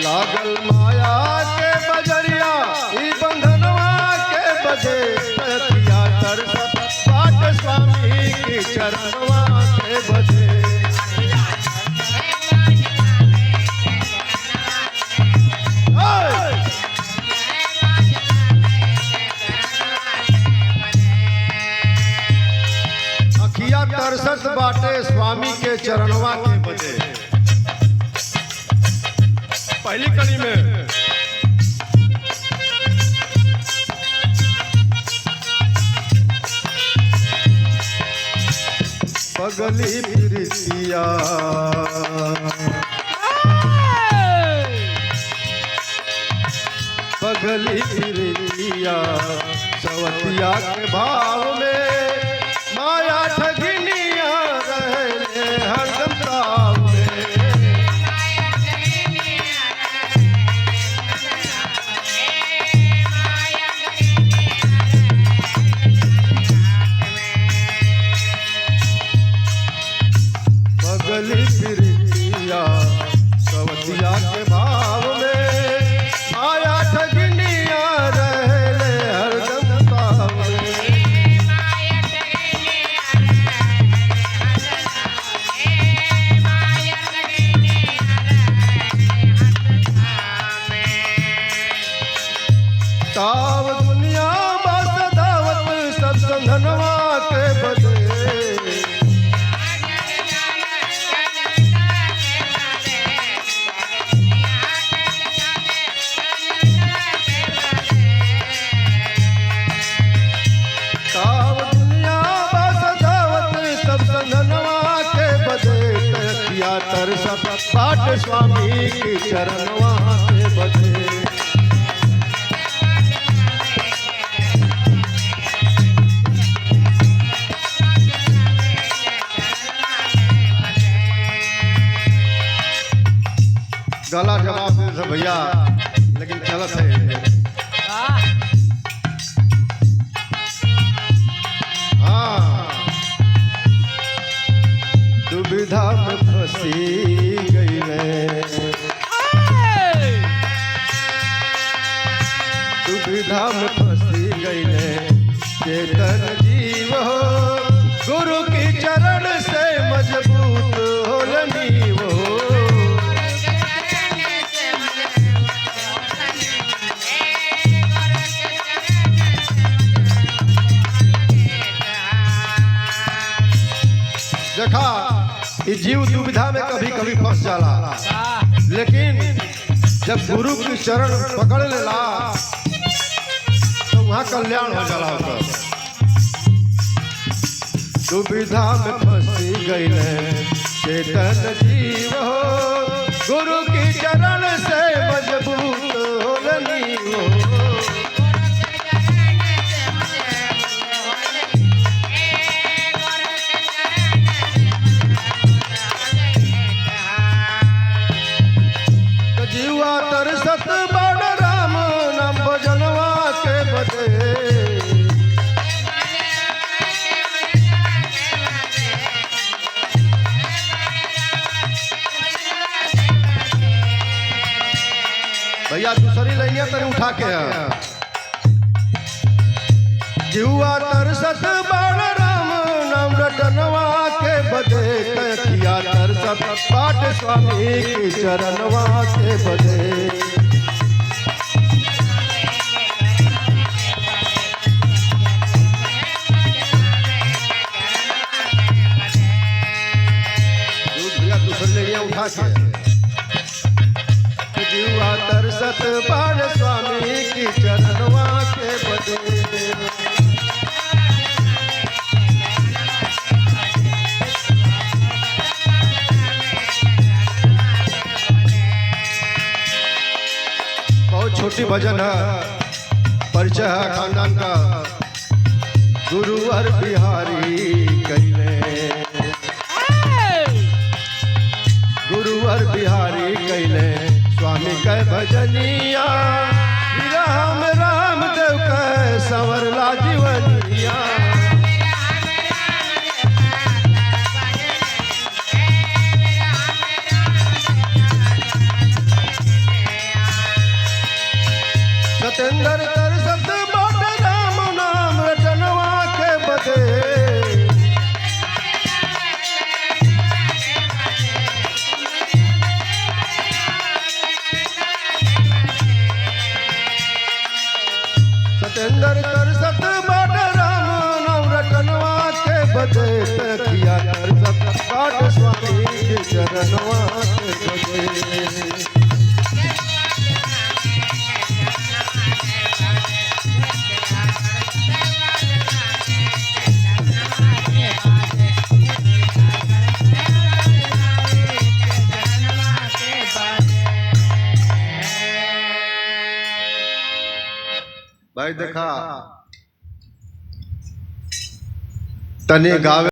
लागल माया के बजरिया ई बंधनवा के बजे तकिया तरसत बाट स्वामी की चरणवा के बजे अखिया तरसत बाटे स्वामी के चरणवा के बजे। पहली कड़ी में पगली प्रीतिया पगली प्रीतिया सवतिया के भाव में माया ठगिनिया रहले हरदम ताव में। पगली प्रीतिया सवतिया के भाव में माया ठगिनिया रहले हरदम ताव में। ताव दुनिया बस दावत सब संधनवा के बदे तरसत बाट स्वामी की चरणवा के बजे। गला जवाब दे भैया लेकिन चलत है। हाँ दुविधा में फंसी गई दुविधा में फंसी गई चेतन जीव हो गुरु की चरण से मजबूत होलनी वो। देखा ये जीव दुविधा में कभी कभी फंस जाला, लेकिन जब गुरु की चरण पकड़ लेला तो वहाँ कल्याण हो जाला। दुविधा में फंसी गई चेतन जीव हो गुरु की चरण से मजबूत होलनी हो। जीवा तरसत बड़ राम नाम भजनवा के बजे। भैया दूसरी लाइनिया तरी उठा के जीवा तरसत बड़ राम नाम रटनवा के बजे तकिया तरसत बाट स्वामी की चरणवा के बजे। दूसरी लेड़ियां उठा के जीवा तरसत बाट स्वामी की चरणवा के बजे। छोटी भजन है, परिचय है खानदान का। गुरुवर बिहारी कैले गुरुवर बिहारी कैले स्वामी कै भजनिया राम राम देव कै संवरला जीवनिया। सतेंद्र तरसत बाट राम नाम रटनवा के बदे। सतेंद्र तरसत बाट राम नाम रटनवा के बदे। तकिया तरसत बाट स्वामी के चरणवा के बदे। भाई देखा तने गावे